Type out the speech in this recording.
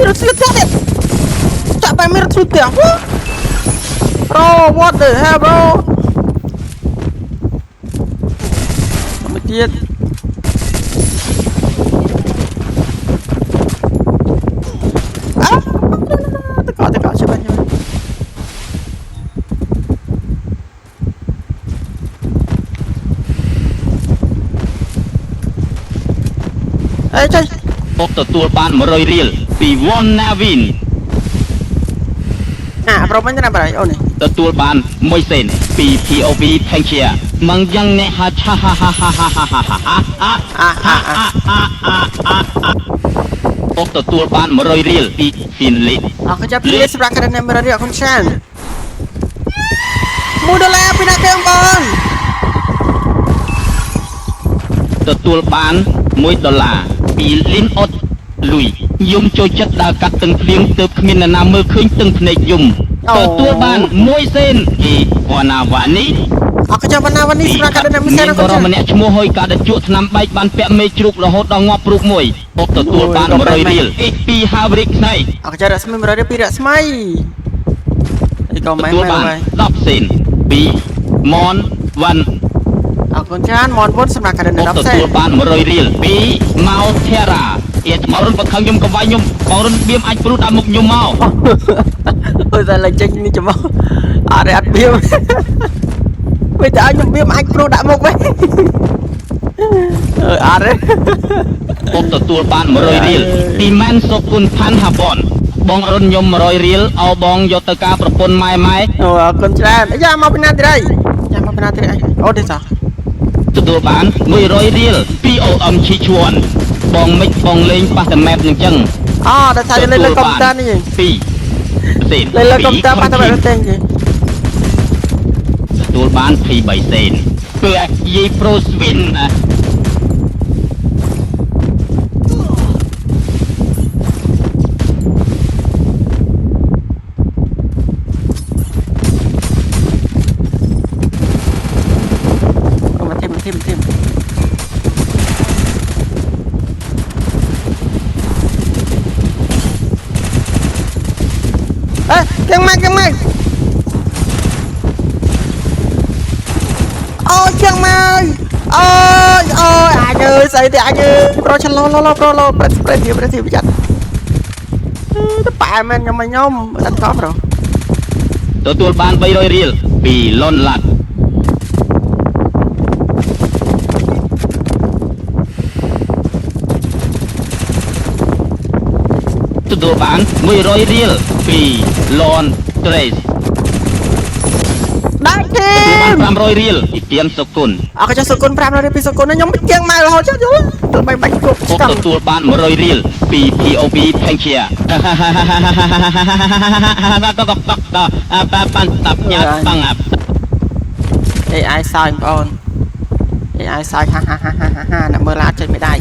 រត់ស្លៀកទៀតចាក់បែមានរត់ស្លៀកទៀតbro what the hell bro មកទៀតតកច្បាស់អេចេញពុកទទួលបាន100រៀលពីវ៉នណាវីនប្រូមិញណាបងអូននេះទទួលបាន1សេនពី POV ផេងជាមិនយ៉ាងអ្នកហាឆាហាហាហាហាហាហាពុកទទួលបាន100រៀលពី Finley អរគុណចាប់ពីសម្រាប់ការណែ100រៀលអរគុណច្រើន$1ពីណាគេបងទទួលបាន$1ពី Lin Ot លុយយំចូលចិត្តដើរកាត់ទឹកភ្លៀងទើបគ្មាននរណាមើលឃើញទឹកភ្នែកយំទទួលបាន1សេនពីវណ្ណាវ៉ានីអរគុណចាំវណ្ណាវ៉ានីសម្រាប់ការណែ1សេនអរគុណម្នាក់ឈ្មោះហុយកាដជក់ឆ្នាំបែកបានពាក់មេជ្រូករហូតដល់ងាប់ព្រូកមួយពុកទទួលបាន100រៀលពី Havrick ស្នៃអរគុណចាំរស្មី100រៀលពីរស្មីអីក៏មិនមែនហើយ10សេនពី Mon Wan អរគុណច្រើន Mon Wan សម្រាប់ការណែ10សេនទទួលបាន100រៀលពី Mau Theraអៀតមករុនបខឹងខ្ញុំកវាយខ្ញុំបងរុនបៀមអាចព្រុសដាក់មុខខ្ញុំមកអើតែឡើងចេញនេះចំមកអរអត់បៀមវិញតែឲ្យខ្ញុំបៀមអាចព្រុសដាក់មុខវិញអរពុកទទួលបាន100រៀលពីម៉ាន់សុគុណផាន់ហាប៉ុនបងរុនខ្ញុំ100រៀលអោបងយកទៅការប្រពន្ធម៉ែអូអរគុណច្រើនយ៉ាមកពីណាទៀតហើយយ៉ាមកពីណាទៀតអីអូទេសោះទទួលបាន100រៀលពី OM ឈីឈួនបងមិចបងលេងប៉ះតែ map នឹងចឹងអូតែថាលេងលើកុំព្យូទ័រនេះ2សេនលេងលើកុំព្យូទ័រប៉ះតែ map ទេទទួលបាន23សេនគឺយាយ Pro Swin ចាំមកអូចាំមកអូអាចអើយស្អីទេអាចអើយប្រូឆឡឡប្រូឡប្រេសប្រេសប្រយ័ត្នទៅប៉ែមែនខ្ញុំអត់កប់ប្រូទទួលបាន300រៀលពីលុនឡាត់ទទួលបាន100រៀលពី Lon Trace ដាក់ទេ500រៀលពីទៀនសុគន្ធអរគុណសុគន្ធ500រៀលពីសុគន្ធខ្ញុំជាងម៉ៅរហូតចុះយល់ទៅបាច់គ្រប់ទទួលបាន100រៀលពី POV ផេងជាបានតាប់ញ៉ាំបាំងAI សើចបងប្អូន AI សើចហាអ្នកមើលឡាចេញមិនได้